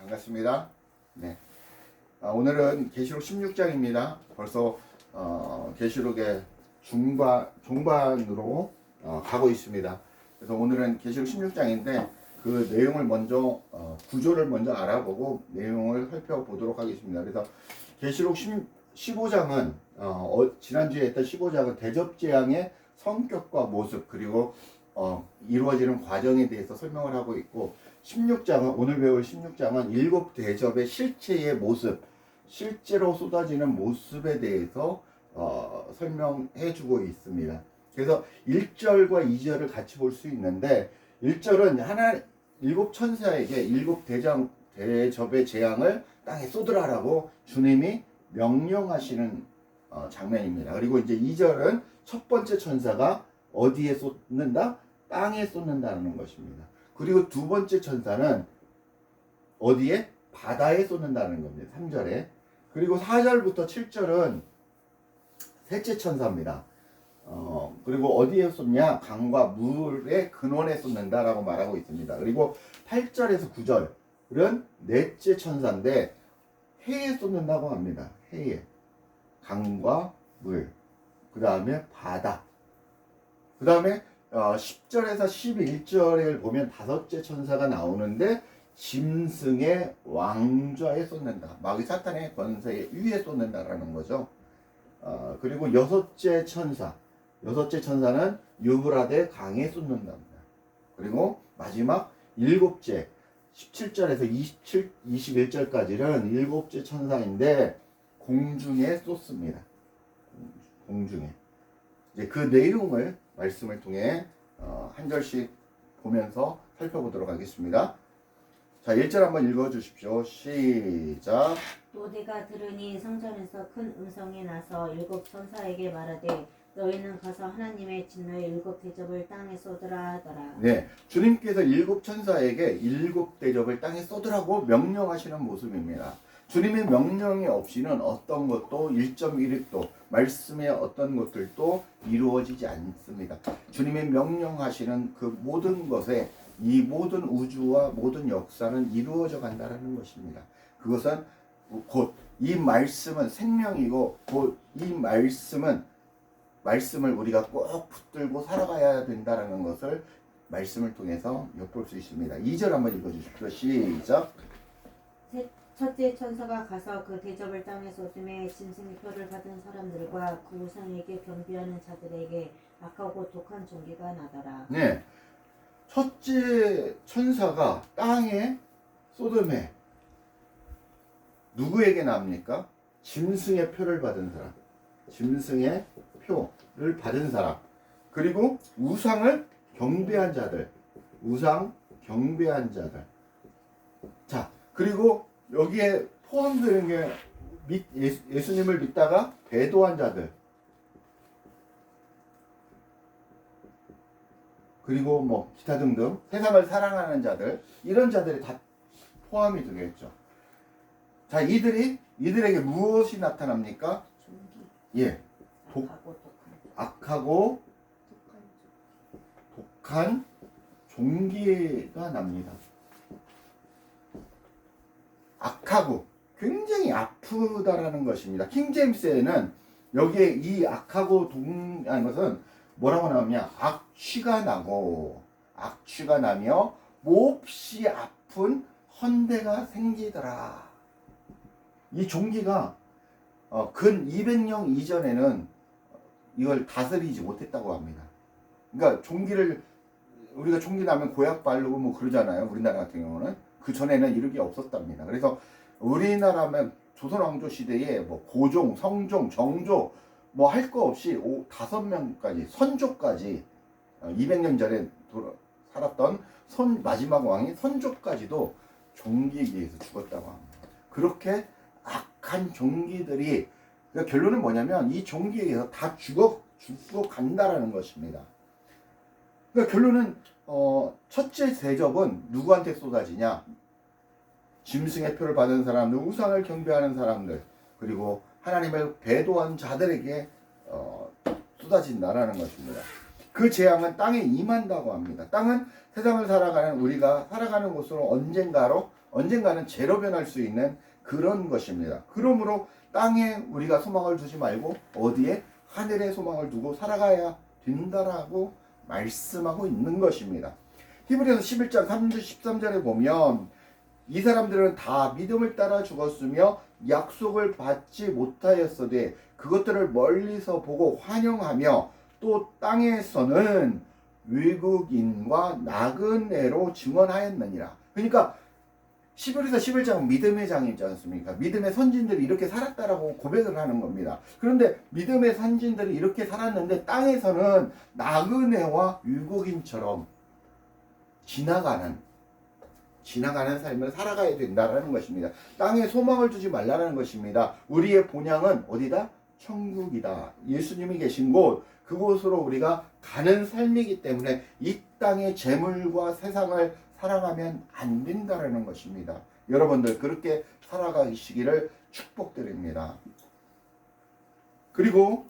반갑습니다. 네. 오늘은 계시록 16장입니다. 벌써 계시록의 종반으로 가고 있습니다. 그래서 오늘은 계시록 16장인데 그 내용을 먼저 구조를 먼저 알아보고 내용을 살펴보도록 하겠습니다. 그래서 계시록 15장은 지난주에 했던 15장은 대접재앙의 성격과 모습 그리고 이루어지는 과정에 대해서 설명을 하고 있고 16장은 오늘 배울 16장은 일곱 대접의 실체의 모습, 실제로 쏟아지는 모습에 대해서 설명해 주고 있습니다. 그래서 1절과 2절을 같이 볼 수 있는데 1절은 일곱 천사에게 일곱 대접의 재앙을 땅에 쏟으라라고 주님이 명령하시는 장면입니다. 그리고 이제 2절은 첫 번째 천사가 어디에 쏟는다? 땅에 쏟는다는 것입니다. 그리고 두 번째 천사는 어디에? 바다에 쏟는다는 겁니다. 3절에. 그리고 4절부터 7절은 셋째 천사입니다. 그리고 어디에 쏟냐? 강과 물의 근원에 쏟는다라고 말하고 있습니다. 그리고 8절에서 9절은 넷째 천사인데 해에 쏟는다고 합니다. 해에. 강과 물. 그 다음에 바다. 그 다음에 10절에서 11절을 보면 다섯째 천사가 나오는데 짐승의 왕좌에 쏟는다. 마귀 사탄의 권세의 위에 쏟는다라는 거죠. 그리고 여섯째 천사는 유브라데 강에 쏟는답니다. 그리고 마지막 일곱째 17절에서 21절까지는 일곱째 천사인데 공중에 쏟습니다. 공중에. 이제 그 내용을 말씀을 통해 한 절씩 보면서 살펴보도록 하겠습니다. 자, 1절 한번 읽어 주십시오. 시작. 또 내가 들으니 성전에서 큰 음성이 나서 일곱 천사에게 말하되 너희는 가서 하나님의 진노의 일곱 대접을 땅에 쏟으라 하더라. 네, 주님께서 일곱 천사에게 일곱 대접을 땅에 쏟으라고 명령하시는 모습입니다. 주님의 명령이 없이는 어떤 것도 1.1획도 말씀의 어떤 것들도 이루어지지 않습니다. 주님의 명령하시는 그 모든 것에 이 모든 우주와 모든 역사는 이루어져 간다는 것입니다. 그것은 곧 이 말씀은 생명이고 곧 이 말씀을 우리가 꼭 붙들고 살아가야 된다는 것을 말씀을 통해서 엿볼 수 있습니다. 2절 한번 읽어주십시오. 시작. 첫째 천사가 가서 그 대접을 땅에 쏟음에 짐승의 표를 받은 사람들과 그 우상에게 경배하는 자들에게 악하고 독한 종기가 나더라. 네, 첫째 천사가 땅에 쏟음에 누구에게 납니까? 짐승의 표를 받은 사람, 짐승의 표를 받은 사람, 그리고 우상을 경배한 자들, 우상 경배한 자들. 자, 그리고 여기에 포함되는 게 예수님을 믿다가 배도한 자들, 그리고 뭐 기타 등등 세상을 사랑하는 자들, 이런 자들이 다 포함이 되겠죠. 자, 이들에게 무엇이 나타납니까? 종기. 예, 악하고 독한 종기가 납니다. 악하고 굉장히 아프다라는 것입니다. 킹제임스에는 여기에 이 악하고 독한 것은 뭐라고 나오냐? 악취가 나며 몹시 아픈 헌대가 생기더라. 이 종기가 근 200년 이전에는 이걸 다스리지 못했다고 합니다. 그러니까 우리가 종기 나면 고약 바르고 뭐 그러잖아요. 우리나라 같은 경우는 그 전에는 이런 게 없었답니다. 그래서 우리나라면 조선 왕조 시대에 뭐 고종, 성종, 정조 뭐 할 거 없이 5명까지 선조까지 200년 전에 살았던 마지막 왕이 선조까지도 종기에 의해서 죽었다고 합니다. 그렇게 악한 종기들이, 그러니까 결론은 뭐냐면 이 종기에 의해서 다 죽어 간다라는 것입니다. 그러니까 결론은 첫째 대접은 누구한테 쏟아지냐? 짐승의 표를 받은 사람들, 우상을 경배하는 사람들, 그리고 하나님을 배도한 자들에게 쏟아진다라는 것입니다. 그 재앙은 땅에 임한다고 합니다. 땅은 세상을 살아가는 우리가 살아가는 곳으로 언젠가는 재로 변할 수 있는 그런 것입니다. 그러므로 땅에 우리가 소망을 두지 말고 어디에? 하늘에 소망을 두고 살아가야 된다라고 말씀하고 있는 것입니다. 히브리서 11장 13절에 보면 이 사람들은 다 믿음을 따라 죽었으며 약속을 받지 못하였으되 그것들을 멀리서 보고 환영하며 또 땅에서는 외국인과 나그네로 증언하였느니라. 그러니까 히브리서 11장은 믿음의 장이지 않습니까? 믿음의 선진들이 이렇게 살았다라고 고백을 하는 겁니다. 그런데 믿음의 선진들이 이렇게 살았는데 땅에서는 나그네와 외국인처럼 지나가는 삶을 살아가야 된다라는 것입니다. 땅에 소망을 두지 말라는 것입니다. 우리의 본향은 어디다? 천국이다. 예수님이 계신 곳, 그곳으로 우리가 가는 삶이기 때문에 이 땅의 재물과 세상을 살아가면 안 된다라는 것입니다. 여러분들 그렇게 살아가시기를 축복드립니다. 그리고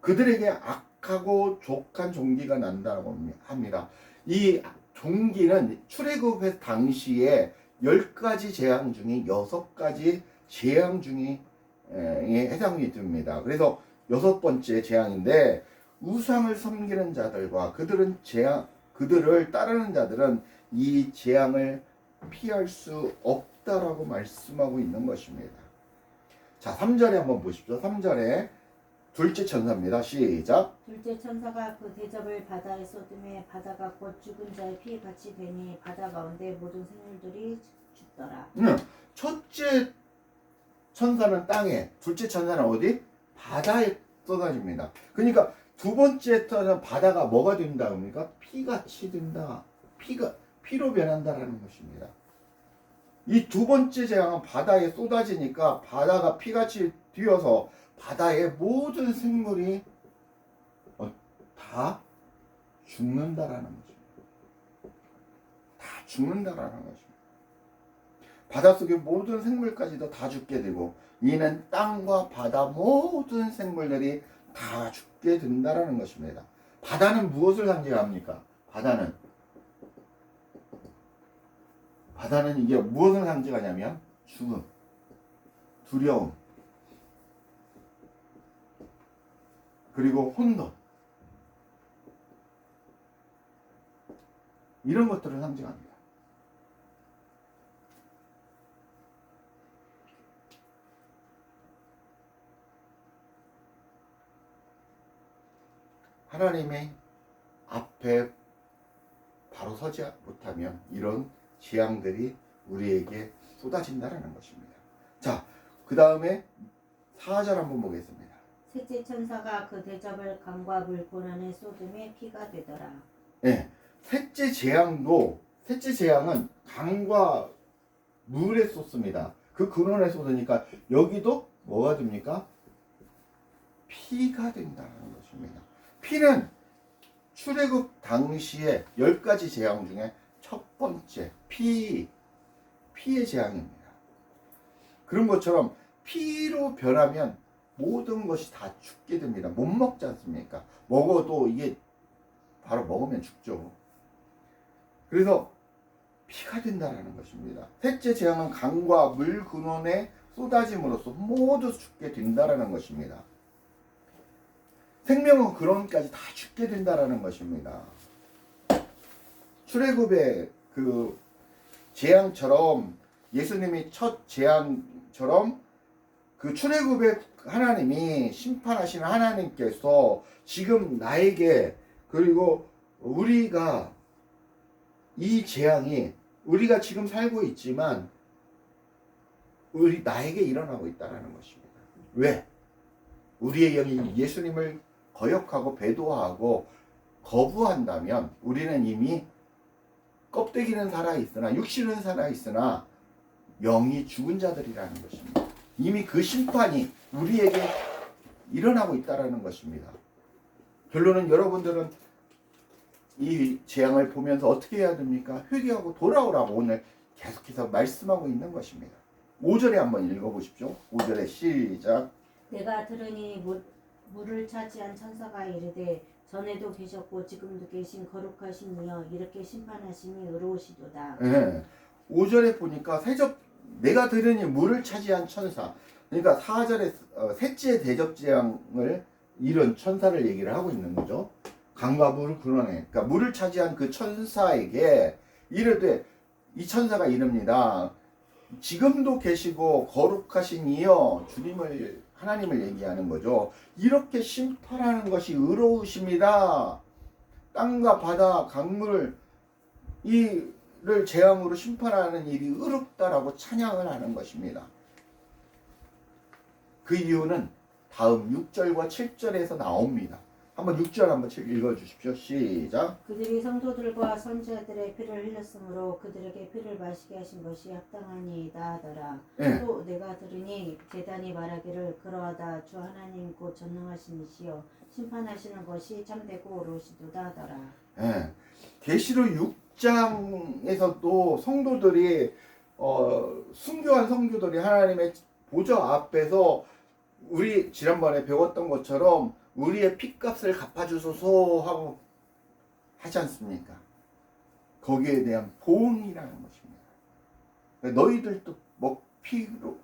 그들에게 악하고 족한 종기가 난다고 합니다. 이 종기는 출애굽의 당시에 10가지 재앙 중에 6가지 재앙 중에 해당이 됩니다. 그래서 6번째 재앙인데 우상을 섬기는 자들과 그들을 따르는 자들은 이 재앙을 피할 수 없다라고 말씀하고 있는 것입니다. 자, 3절에 한번 보십시오. 3절에 둘째 천사입니다. 시작. 둘째 천사가 그 대접을 바다에 쏟음에 바다가 곧 죽은 자의 피같이 되니 바다 가운데 모든 생물들이 죽더라. 첫째 천사는 땅에, 둘째 천사는 어디? 바다에 쏟아집니다. 그러니까 두 번째 천사는 바다가 뭐가 된다 합니까? 피같이 된다. 피로 변한다라는 것입니다. 이 두 번째 재앙은 바다에 쏟아지니까 바다가 피같이 되어서 바다의 모든 생물이 다 죽는다라는 것입니다. 다 죽는다라는 것입니다. 바닷속의 모든 생물까지도 다 죽게 되고 이는 땅과 바다 모든 생물들이 다 죽게 된다라는 것입니다. 바다는 무엇을 상징합니까? 바다는 이게 무엇을 상징하냐면 죽음, 두려움, 그리고 혼돈, 이런 것들을 상징합니다. 하나님의 앞에 바로 서지 못하면 이런 재앙들이 우리에게 쏟아진다는 것입니다. 자, 그 다음에 4절 한번 보겠습니다. 셋째 천사가 그 대접을 강과 물 고난에 쏟음에 피가 되더라. 네, 셋째 재앙은 강과 물에 쏟습니다. 그 근원에 쏟으니까 여기도 뭐가 됩니까? 피가 된다는 것입니다. 피는 출애굽 당시에 10가지 재앙 중에 첫 번째 피의 재앙입니다. 그런 것처럼 피로 변하면 모든 것이 다 죽게 됩니다. 못 먹지 않습니까? 먹어도 이게 바로 먹으면 죽죠. 그래서 피가 된다는 것입니다. 셋째 재앙은 강과 물 근원에 쏟아짐으로써 모두 죽게 된다는 것입니다. 생명은 근원까지 다 죽게 된다는 것입니다. 출애굽의 그 재앙처럼 예수님이 첫 재앙처럼 그 출애굽의 하나님이 심판하시는 하나님께서 지금 나에게 그리고 우리가 이 재앙이 우리가 지금 살고 있지만 나에게 일어나고 있다는 것입니다. 왜? 우리의 영이 예수님을 거역하고 배도하고 거부한다면 우리는 이미 껍데기는 살아있으나 육신은 살아있으나 영이 죽은 자들이라는 것입니다. 이미 그 심판이 우리에게 일어나고 있다는 것입니다. 결론은 여러분들은 이 재앙을 보면서 어떻게 해야 됩니까? 회개하고 돌아오라고 오늘 계속해서 말씀하고 있는 것입니다. 5절에 한번 읽어보십시오. 5절에 시작. 내가 들으니 물을 차지한 천사가 이르되 전에도 계셨고 지금도 계신 거룩하신 이여 이렇게 심판하심이 의로우시도다. 네. 5절에 보니까 내가 들으니 물을 차지한 천사. 그러니까 4절에 셋째 대접재앙을 이룬 천사를 얘기를 하고 있는 거죠. 강과 물을 끌어내. 그러니까 물을 차지한 그 천사에게 이르되, 이 천사가 이릅니다. 지금도 계시고 거룩하신 이여, 하나님을 얘기하는 거죠. 이렇게 심판하는 것이 의로우십니다. 땅과 바다, 강물 이를 재앙으로 심판하는 일이 의롭다라고 찬양을 하는 것입니다. 그 이유는 다음 6절과 7절에서 나옵니다. 한번 6절 한번 읽어주십시오. 시작. 그들이 성도들과 선지자들의 피를 흘렸으므로 그들에게 피를 마시게 하신 것이 합당하니이다 하더라. 예. 또 내가 들으니 제단이 말하기를 그러하다. 주 하나님 곧 전능하신 이시여 심판하시는 것이 참되고 옳으시도다 하더라. 예. 계시록 6장에서도 성도들이 순교한 성도들이 하나님의 보좌 앞에서 우리 지난번에 배웠던 것처럼 우리의 핏값을 갚아주소서 하고 하지 않습니까? 거기에 대한 보응이라는 것입니다. 너희들도 피로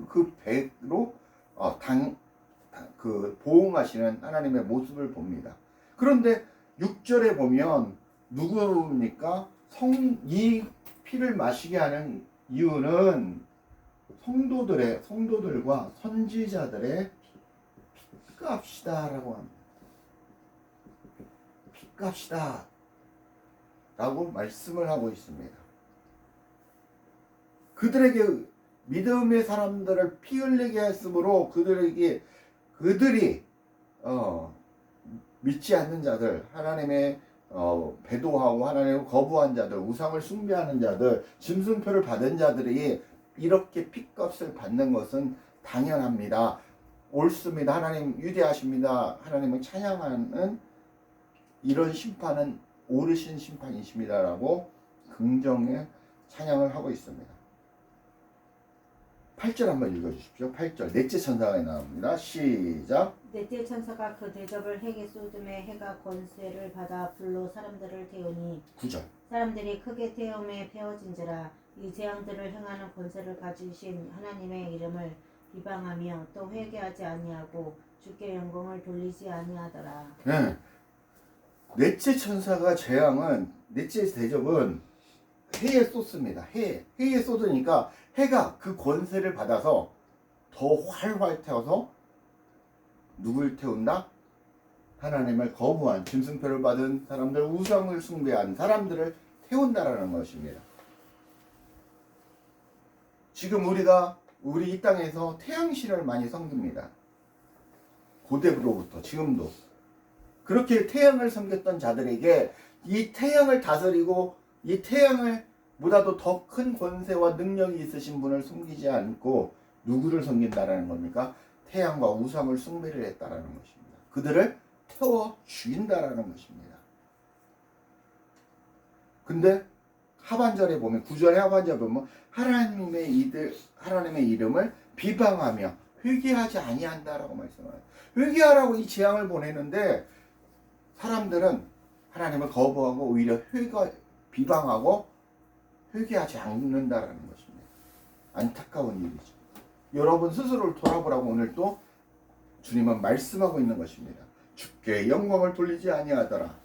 그 배로 그 보응하시는 하나님의 모습을 봅니다. 그런데 6절에 보면 누구입니까? 이 피를 마시게 하는 이유는 성도들과 선지자들의 핏값이다라고 합니다. 핏값이다 라고 말씀을 하고 있습니다. 그들에게 믿음의 사람들을 피 흘리게 했으므로 그들이 믿지 않는 자들, 하나님의 배도하고 하나님을 거부한 자들, 우상을 숭배하는 자들, 짐승표를 받은 자들이 이렇게 핏값을 받는 것은 당연합니다. 옳습니다. 하나님 위대하십니다. 하나님을 찬양하는 이런 심판은 옳으신 심판이십니다라고 긍정의 찬양을 하고 있습니다. 8절 한번 읽어주십시오. 8절 넷째 천사가 나옵니다. 시작. 넷째 천사가 그 대접을 핵에 쏟음에 해가 권세를 받아 불로 사람들을 태우니 9절 사람들이 크게 태움에 패어진지라. 이 재앙들을 행하는 권세를 가지신 하나님의 이름을 비방하며 또 회개하지 아니하고 주께 영광을 돌리지 아니하더라. 네. 넷째 천사가 넷째 대접은 해에 쏟습니다. 해에 쏟으니까 해가 그 권세를 받아서 더 활활 태워서 누굴 태운다? 하나님을 거부한 짐승표를 받은 사람들, 우상을 숭배한 사람들을 태운다라는 것입니다. 지금 우리 이 땅에서 태양신을 많이 섬깁니다. 고대로부터 지금도 그렇게 태양을 섬겼던 자들에게 이 태양을 다스리고 이 태양을 보다도 더 큰 권세와 능력이 있으신 분을 섬기지 않고 누구를 섬긴다라는 겁니까? 태양과 우상을 숭배를 했다라는 것입니다. 그들을 태워 죽인다라는 것입니다. 근데 하반절에 보면 9절의 하반절에 보면 하나님의 이름을 비방하며 회개하지 아니한다라고 말씀해요. 회개하라고 이 재앙을 보내는데 사람들은 하나님을 거부하고 오히려 비방하고 회개하지 않는다라는 것입니다. 안타까운 일이죠. 여러분 스스로를 돌아보라고 오늘 또 주님은 말씀하고 있는 것입니다. 주께 영광을 돌리지 아니하더라.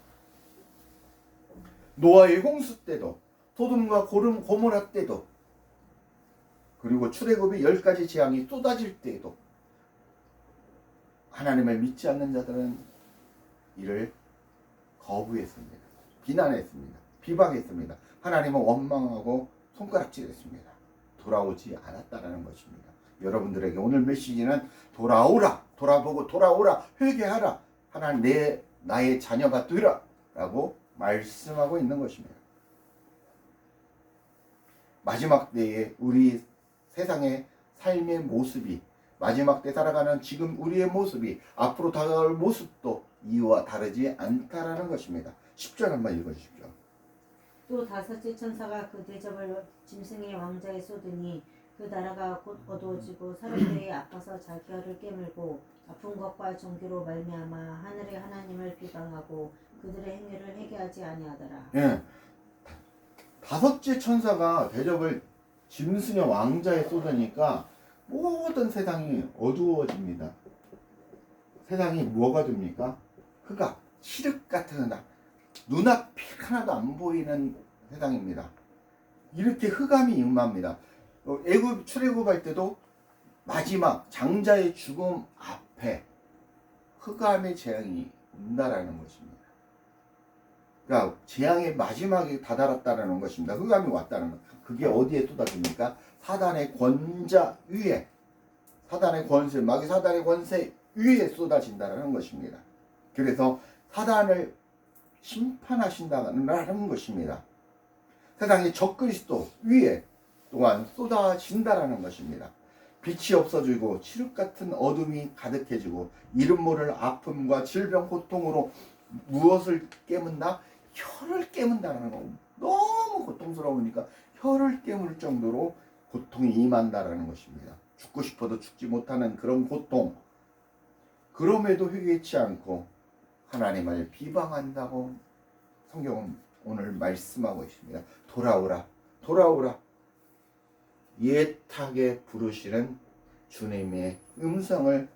노아의 홍수 때도, 소돔과 고모라 때도, 그리고 출애굽의 10가지 재앙이 쏟아질 때에도 하나님을 믿지 않는 자들은 이를 거부했습니다. 비난했습니다. 비방했습니다. 하나님은 원망하고 손가락질했습니다. 돌아오지 않았다라는 것입니다. 여러분들에게 오늘 메시지는 돌아오라, 돌아보고 돌아오라, 회개하라, 하나님 나의 자녀가 되라 라고 말씀하고 있는 것입니다. 마지막 때에 우리 세상의 삶의 모습이, 마지막 때 살아가는 지금 우리의 모습이 앞으로 다가올 모습도 이와 다르지 않다라는 것입니다. 10절 한번 읽어주십시오. 또 다섯째 천사가 그 대접을 짐승의 왕자에 쏟으니 그 나라가 곧 어두워지고 사람들이 아파서 자기 혀를 깨물고 아픈 것과 종기로 말미암아 하늘의 하나님을 비방하고 그들의 행위를 회개하지 아니하더라. 예. 다섯째 천사가 대접을 짐승의 왕자에 쏟으니까 모든 세상이 어두워집니다. 세상이 뭐가 됩니까? 흑암, 칠흑 같은 흑암, 눈앞이 하나도 안 보이는 세상입니다. 이렇게 흑암이 임합니다. 애굽 출애굽할 때도 마지막 장자의 죽음 앞에 흑암의 재앙이 온다라는 것입니다. 그러니까 재앙의 마지막이 다다랐다는 것입니다. 흑암이 왔다는 것. 그게 어디에 쏟아집니까? 사단의 권자 위에, 사단의 권세, 마귀 사단의 권세 위에 쏟아진다는 것입니다. 그래서 사단을 심판하신다는 것입니다. 세상의 적그리스도 위에 또한 쏟아진다라는 것입니다. 빛이 없어지고 칠흑 같은 어둠이 가득해지고 이름 모를 아픔과 질병 고통으로 무엇을 깨문다? 혀를 깨문다는 거. 너무 고통스러우니까 혀를 깨물 정도로 고통이 임한다라는 것입니다. 죽고 싶어도 죽지 못하는 그런 고통. 그럼에도 회개치 않고 하나님을 비방한다고 성경은 오늘 말씀하고 있습니다. 돌아오라, 돌아오라. 예탁에 부르시는 주님의 음성을,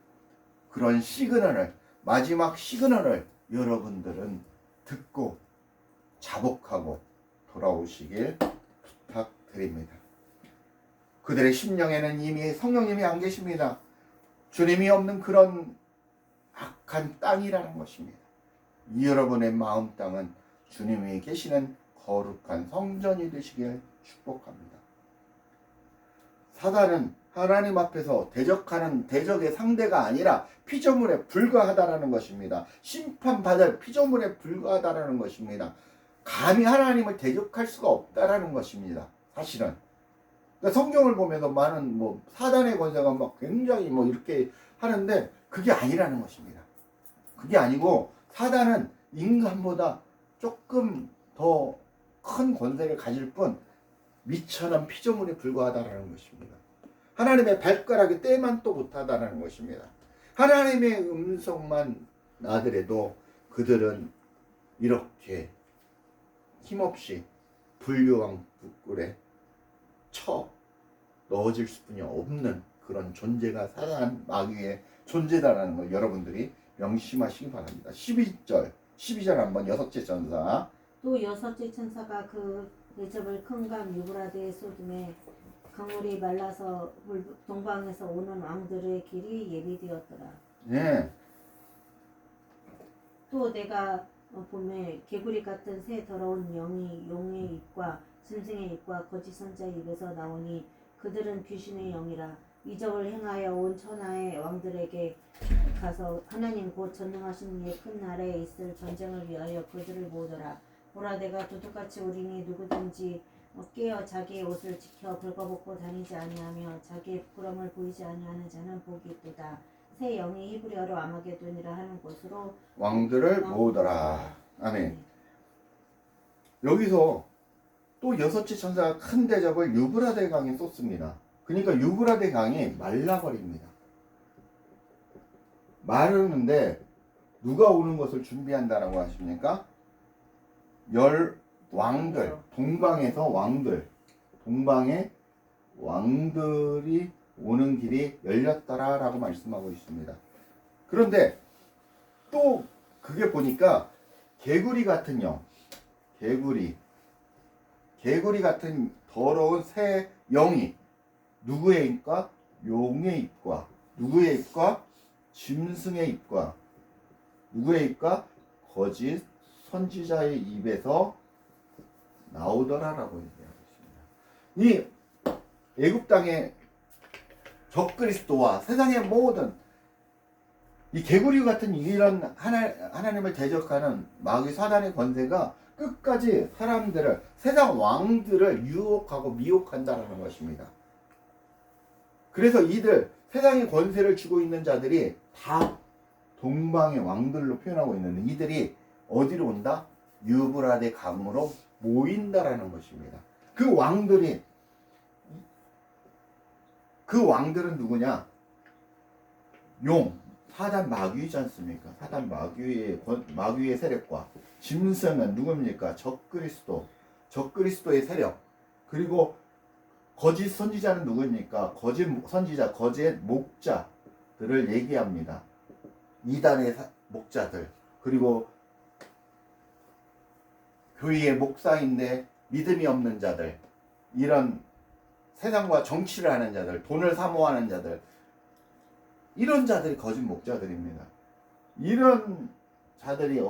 그런 시그널을, 마지막 시그널을 여러분들은 듣고 자복하고 돌아오시길 부탁드립니다. 그들의 심령에는 이미 성령님이 안 계십니다. 주님이 없는 그런 악한 땅이라는 것입니다. 여러분의 마음 땅은 주님이 계시는 거룩한 성전이 되시길 축복합니다. 사단은 하나님 앞에서 대적하는 대적의 상대가 아니라 피조물에 불과하다라는 것입니다. 심판받을 피조물에 불과하다라는 것입니다. 감히 하나님을 대적할 수가 없다라는 것입니다. 사실은. 그러니까 성경을 보면서 많은 사단의 권세가 막 굉장히 이렇게 하는데 그게 아니라는 것입니다. 그게 아니고 사단은 인간보다 조금 더 큰 권세를 가질 뿐 미천한 피조물에 불과하다라는 것입니다. 하나님의 발가락에 때만 또 못하다라는 것입니다. 하나님의 음성만 나더라도 그들은 이렇게 힘없이 불교왕 꿀에 쳐 넣어질 수뿐이 없는 그런 존재가 사단 마귀의 존재다라는 걸 여러분들이 명심하시기 바랍니다. 12절 한번 여섯째 천사. 또 여섯째 천사가 그 대접을 큰 강 유브라데에 쏟음에 강물이 말라서 동방에서 오는 왕들의 길이 예비되었더라. 네. 또 내가 보매 개구리 같은 새 더러운 영이 용의 입과 짐승의 입과 거짓 선자의 입에서 나오니 그들은 귀신의 영이라. 이적을 행하여 온 천하의 왕들에게 가서 하나님 곧 전능하신 이의 큰 나라에 있을 전쟁을 위하여 그들을 모으더라. 보라, 내가 도둑같이 오리니 누구든지 깨어 자기의 옷을 지켜 벌거벗고 다니지 아니하며 자기의 부끄러움을 보이지 아니하는 자는 복이 있도다. 새 영이 히브리어로 아마게돈이라 하는 곳으로 왕들을 모으더라. 아멘. 여기서 또 여섯째 천사가 큰 대접을 유브라데 강에 쏟습니다. 그러니까 유브라데 강이 말라버립니다. 마르는데 누가 오는 것을 준비한다라고 하십니까? 왕들, 동방에서 왕들, 동방의 왕들이 오는 길이 열렸더라라고 말씀하고 있습니다. 그런데 또 그게 보니까 개구리 같은 영, 개구리 같은 더러운 새 영이 누구의 입과? 용의 입과. 누구의 입과? 짐승의 입과. 누구의 입과? 거짓 선지자의 입에서 나오더라라고 얘기하고 있습니다. 이 애굽 땅의 적그리스도와 세상의 모든 이 개구리 같은 이런 하나님을 대적하는 마귀 사단의 권세가 끝까지 사람들을, 세상 왕들을 유혹하고 미혹한다는 것입니다. 그래서 이들 세상의 권세를 쥐고 있는 자들이 다 동방의 왕들로 표현하고 있는데 이들이 어디로 온다? 유브라데 강으로 모인다라는 것입니다. 그 왕들은 누구냐? 사단 마귀이지 않습니까? 사단 마귀의 세력과 짐승은 누굽니까? 적그리스도, 적그리스도의 세력, 그리고 거짓 선지자는 누구입니까? 거짓 선지자, 거짓 목자들을 얘기합니다. 이단의 목자들, 그리고 교회의 목사인데 믿음이 없는 자들, 이런 세상과 정치를 하는 자들, 돈을 사모하는 자들, 이런 자들이 거짓 목자들입니다. 이런 자들이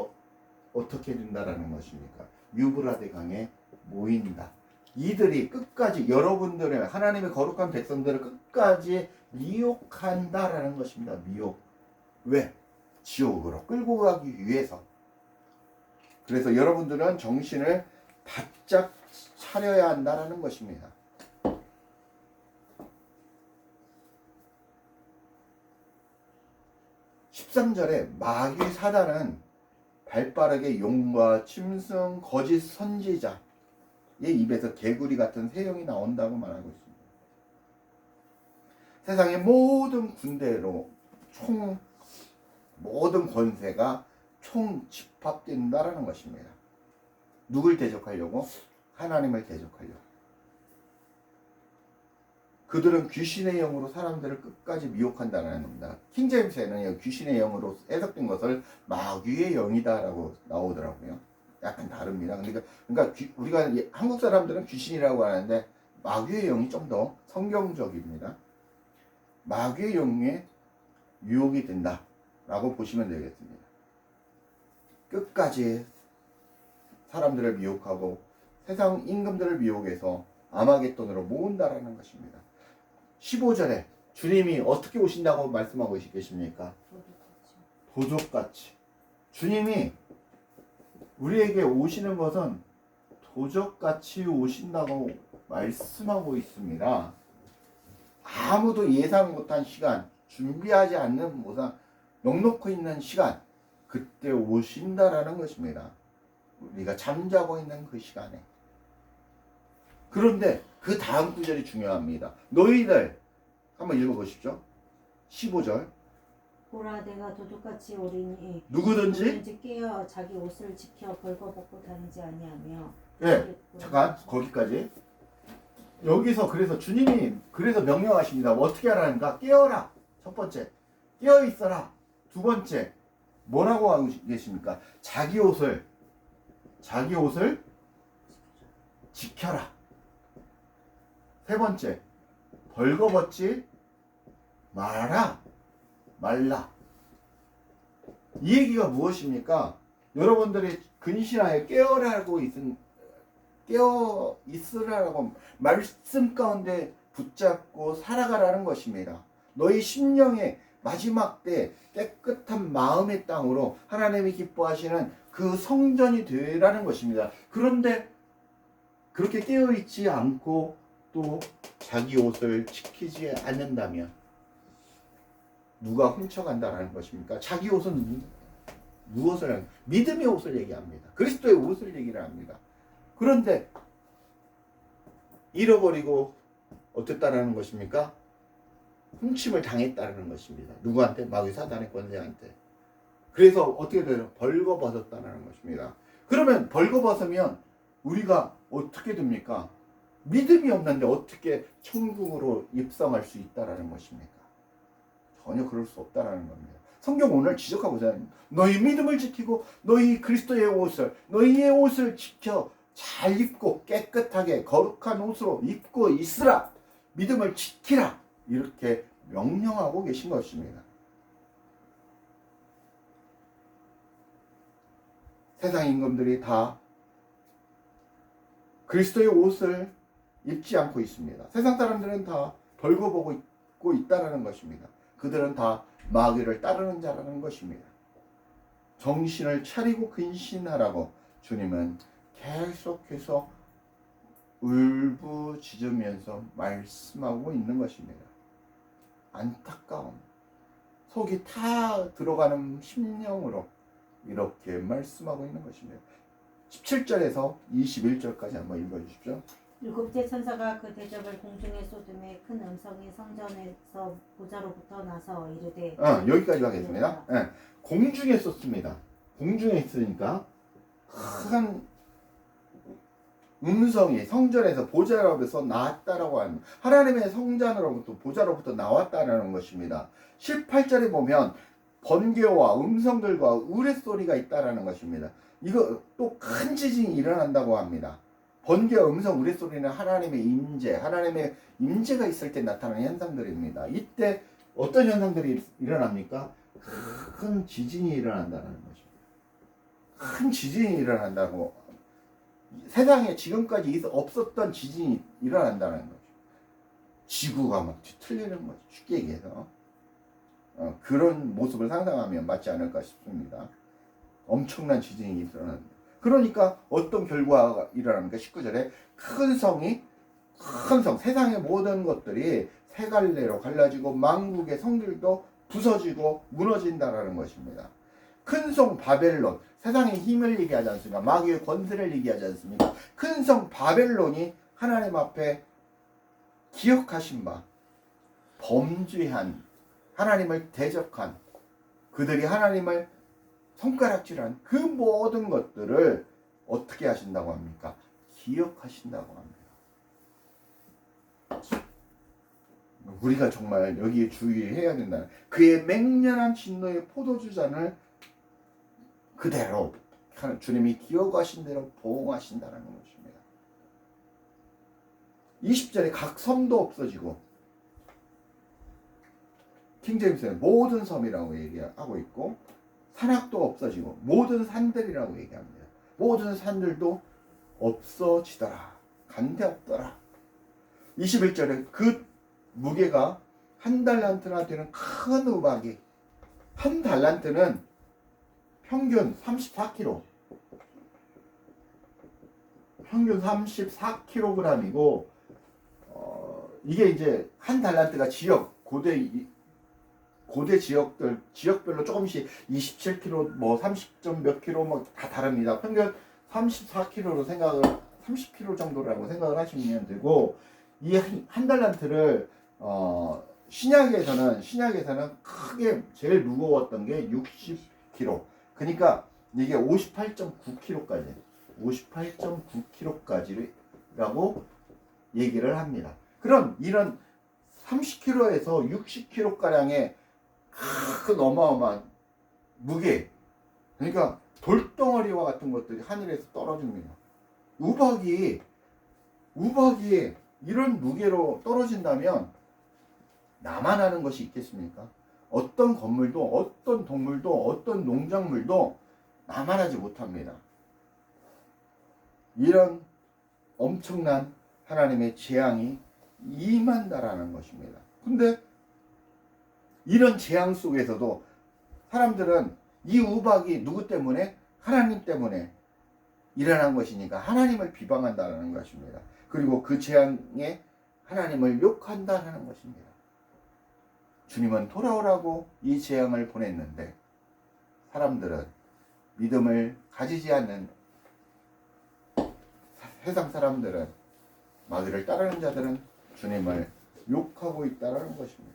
어떻게 된다라는 것입니까? 유브라데 강에 모인다. 이들이 끝까지 여러분들의 하나님의 거룩한 백성들을 끝까지 미혹한다라는 것입니다. 미혹. 왜? 지옥으로 끌고 가기 위해서. 그래서 여러분들은 정신을 바짝 차려야 한다라는 것입니다. (13절에) 마귀 사단은 발빠르게 용과 짐승 거짓 선지자의 입에서 개구리 같은 새형이 나온다고 말하고 있습니다. 세상의 모든 군대로 모든 권세가 총 집합된다라는 것입니다. 누굴 대적하려고? 하나님을 대적하려고. 그들은 귀신의 영으로 사람들을 끝까지 미혹한다는 겁니다. 킹제임스에는 귀신의 영으로 해석된 것을 마귀의 영이다라고 나오더라고요. 약간 다릅니다. 그러니까 우리가 한국 사람들은 귀신이라고 하는데 마귀의 영이 좀 더 성경적입니다. 마귀의 영에 유혹이 된다라고 보시면 되겠습니다. 끝까지 사람들을 미혹하고 세상 임금들을 미혹해서 아마겟돈으로 모은다라는 것입니다. 15절에 주님이 어떻게 오신다고 말씀하고 계십니까? 도적같이. 주님이 우리에게 오시는 것은 도적같이 오신다고 말씀하고 있습니다. 아무도 예상 못한 시간, 준비하지 않는 모상, 넉넉히 있는 시간, 그때 오신다라는 것입니다. 우리가 잠자고 있는 그 시간에. 그런데 그 다음 구절이 중요합니다. 너희들 한번 읽어보십시오. 15절. 보라 내가 도둑같이 오리니 누구든지 깨어 자기 옷을 지켜 벌거벗고 다니지 아니하며. 예, 잠깐 거기까지. 여기서 그래서 주님이 그래서 명령하십니다. 어떻게 하라는가? 깨어라. 첫 번째, 깨어 있어라. 두 번째, 뭐라고 하고 계십니까? 자기 옷을 지켜라. 세 번째, 벌거벗지 말라. 이 얘기가 무엇입니까? 여러분들이 근신하여 깨어 있으라고 말씀 가운데 붙잡고 살아가라는 것입니다. 너희 심령의 마지막 때 깨끗한 마음의 땅으로 하나님이 기뻐하시는 그 성전이 되라는 것입니다. 그런데 그렇게 깨어있지 않고 또 자기 옷을 지키지 않는다면 누가 훔쳐간다라는 것입니까? 자기 옷은 무엇을 믿음의 옷을 얘기합니다. 그리스도의 옷을 얘기를 합니다. 그런데 잃어버리고 어땠다라는 것입니까? 훔침을 당했다는 것입니다. 누구한테? 마귀 사단의 권세한테. 그래서 어떻게 돼요? 벌거벗었다는 것입니다. 그러면 벌거벗으면 우리가 어떻게 됩니까? 믿음이 없는데 어떻게 천국으로 입성할 수 있다라는 것입니까? 전혀 그럴 수 없다라는 겁니다. 성경 오늘 지적하고 있잖아요. 너희 믿음을 지키고 너희의 옷을 지켜 잘 입고 깨끗하게 거룩한 옷으로 입고 있으라. 믿음을 지키라. 이렇게 명령하고 계신 것입니다. 세상 임금들이 다 그리스도의 옷을 입지 않고 있습니다. 세상 사람들은 다 벌거벗고 있다는 것입니다. 그들은 다 마귀를 따르는 자라는 것입니다. 정신을 차리고 근신하라고 주님은 계속해서 울부짖으면서 말씀하고 있는 것입니다. 안타까움, 속이 타 들어가는 심령으로 이렇게 말씀하고 있는 것입니다. 17절에서 21절까지 한번 읽어주십시오. 일곱째 천사가 그 대접을 공중에 쏟음에 큰 음성이 성전에서 보좌로부터 나서 이르되. 여기까지 하겠습니다. 네. 공중에 쏟습니다. 공중에 있으니까 큰 음성이 성전에서 보좌로부터 나왔다라고 합니다. 하나님의 성전으로부터 보좌로부터 나왔다라는 것입니다. 18절에 보면 번개와 음성들과 우레소리가 있다라는 것입니다. 이거 또 큰 지진이 일어난다고 합니다. 번개와 음성, 우레소리는 하나님의 임재, 하나님의 임재가 있을 때 나타나는 현상들입니다. 이때 어떤 현상들이 일어납니까? 큰 지진이 일어난다는 것입니다. 큰 지진이 일어난다고, 세상에 지금까지 없었던 지진이 일어난다는 거죠. 지구가 막 뒤틀리는 거죠. 쉽게 얘기해서 그런 모습을 상상하면 맞지 않을까 싶습니다. 엄청난 지진이 일어납니다. 그러니까 어떤 결과가 일어납니까? 19절에 큰 성, 세상의 모든 것들이 세 갈래로 갈라지고 만국의 성들도 부서지고 무너진다라는 것입니다. 큰 성 바벨론, 세상의 힘을 얘기하지 않습니까? 마귀의 권세를 얘기하지 않습니까? 큰 성 바벨론이 하나님 앞에 기억하신 바, 범죄한, 하나님을 대적한, 그들이 하나님을 손가락질한 그 모든 것들을 어떻게 하신다고 합니까? 기억하신다고 합니다. 우리가 정말 여기에 주의해야 된다. 그의 맹렬한 진노의 포도주잔을 그대로 주님이 기억하신 대로 보응하신다는 것입니다. 20절에 각 섬도 없어지고, 킹제임스는 모든 섬이라고 얘기하고 있고, 산악도 없어지고 모든 산들이라고 얘기합니다. 모든 산들도 없어지더라. 간데 없더라. 21절에 그 무게가 한 달란트나 되는 큰 우박이, 한 달란트는 평균 34kg, 평균 34kg이고, 이게 이제 한 달란트가 고대 지역별로 조금씩 27kg, 뭐 30점 몇 킬로 뭐 다 다릅니다. 평균 34kg로 30kg 정도라고 생각을 하시면 되고, 이 한 달란트를 신약에서는 크게 제일 무거웠던 게 60kg. 그러니까 이게 58.9kg까지라고 얘기를 합니다. 그럼 이런 30kg에서 60kg가량의 큰 어마어마한 무게, 그러니까 돌덩어리와 같은 것들이 하늘에서 떨어집니다. 우박이 이런 무게로 떨어진다면 나만 하는 것이 있겠습니까? 어떤 건물도, 어떤 동물도, 어떤 농작물도 나만 하지 못합니다. 이런 엄청난 하나님의 재앙이 임한다라는 것입니다. 근데 이런 재앙 속에서도 사람들은 이 우박이 누구 때문에? 하나님 때문에 일어난 것이니까 하나님을 비방한다는 것입니다. 그리고 그 재앙에 하나님을 욕한다는 것입니다. 주님은 돌아오라고 이 재앙을 보냈는데, 사람들은 믿음을 가지지 않는 세상 사람들은, 마귀를 따르는 자들은 주님을 욕하고 있다는 것입니다.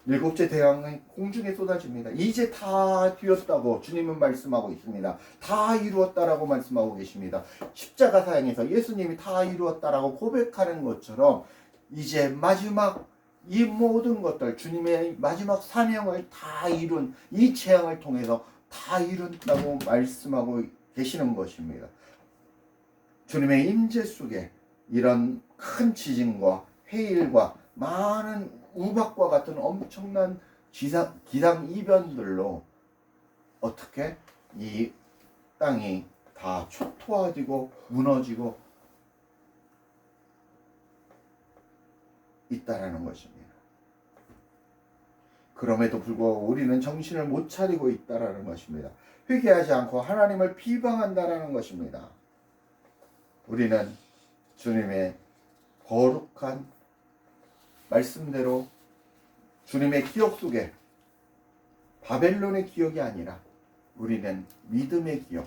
일곱째 대왕은 공중에 쏟아집니다. 이제 다 되었다고 주님은 말씀하고 있습니다. 다 이루었다라고 말씀하고 계십니다. 십자가 사형에서 예수님이 다 이루었다라고 고백하는 것처럼 이제 마지막 이 모든 것들, 주님의 마지막 사명을 다 이룬 이 재앙을 통해서 다 이룬다고 말씀하고 계시는 것입니다. 주님의 임재 속에 이런 큰 지진과 해일과 많은 우박과 같은 엄청난 기상 이변들로 어떻게 이 땅이 다 초토화되고 무너지고 있다라는 것입니다. 그럼에도 불구하고 우리는 정신을 못 차리고 있다라는 것입니다. 회개하지 않고 하나님을 비방한다라는 것입니다. 우리는 주님의 거룩한 말씀대로 주님의 기억 속에 바벨론의 기억이 아니라 우리는 믿음의 기억,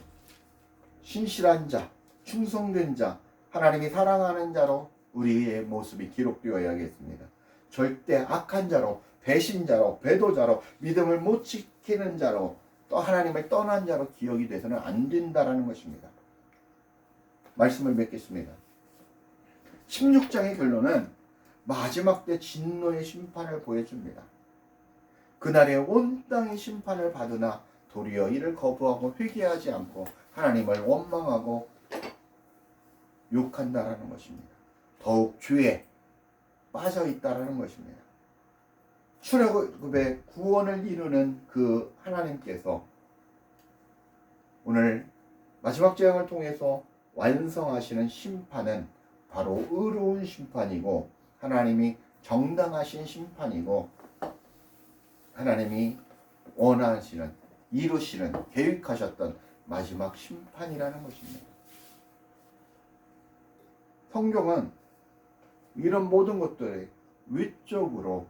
신실한 자, 충성된 자, 하나님이 사랑하는 자로 우리의 모습이 기록되어야겠습니다. 절대 악한 자로, 배신자로, 배도자로, 믿음을 못 지키는 자로, 또 하나님을 떠난 자로 기억이 돼서는 안 된다라는 것입니다. 말씀을 맺겠습니다. 16장의 결론은 마지막 때 진노의 심판을 보여줍니다. 그날에 온 땅이 심판을 받으나 도리어 이를 거부하고 회개하지 않고 하나님을 원망하고 욕한다라는 것입니다. 더욱 죄에 빠져 있다라는 것입니다. 출애굽의 구원을 이루는 그 하나님께서 오늘 마지막 재앙을 통해서 완성하시는 심판은 바로 의로운 심판이고 하나님이 정당하신 심판이고 하나님이 원하시는 이루시는 계획하셨던 마지막 심판이라는 것입니다. 성경은 이런 모든 것들이 외적으로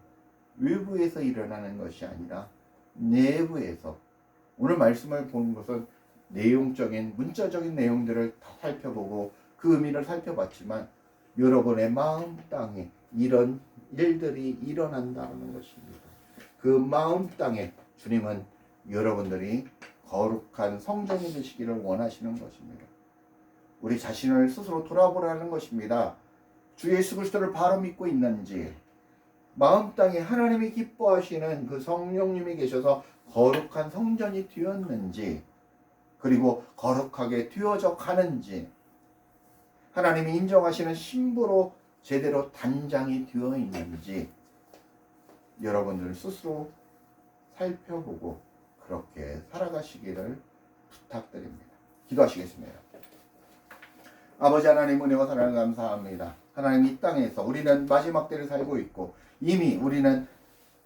외부에서 일어나는 것이 아니라 내부에서 오늘 말씀을 보는 것은 내용적인 문자적인 내용들을 다 살펴보고 그 의미를 살펴봤지만 여러분의 마음 땅에 이런 일들이 일어난다는 것입니다. 그 마음 땅에 주님은 여러분들이 거룩한 성전이 되시기를 원하시는 것입니다. 우리 자신을 스스로 돌아보라는 것입니다. 주 예수 그리스도를 바로 믿고 있는지, 마음 땅에 하나님이 기뻐하시는 그 성령님이 계셔서 거룩한 성전이 되었는지, 그리고 거룩하게 되어져 가는지, 하나님이 인정하시는 신부로 제대로 단장이 되어 있는지 여러분들 스스로 살펴보고 그렇게 살아가시기를 부탁드립니다. 기도하시겠습니다. 아버지 하나님 은혜와 사랑을 감사합니다. 하나님 이 땅에서 우리는 마지막 때를 살고 있고 이미 우리는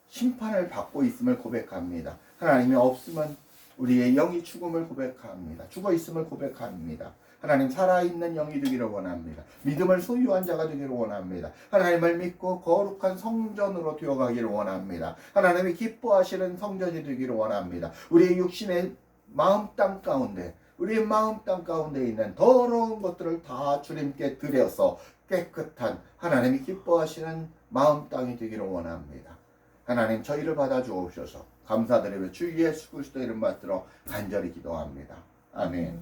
심판을 받고 있음을 고백합니다. 하나님이 없으면 우리의 영이 죽음을 고백합니다. 죽어 있음을 고백합니다. 하나님 살아있는 영이 되기를 원합니다. 믿음을 소유한 자가 되기를 원합니다. 하나님을 믿고 거룩한 성전으로 되어가기를 원합니다. 하나님이 기뻐하시는 성전이 되기를 원합니다. 우리의 육신의 마음 땅 가운데 우리의 마음 땅 가운데 있는 더러운 것들을 다 주님께 드려서 깨끗한 하나님이 기뻐하시는 마음 땅이 되기를 원합니다. 하나님 저희를 받아주옵소서. 감사드리며 주 예수 그리스도 이름 받들어 간절히 기도합니다. 아멘.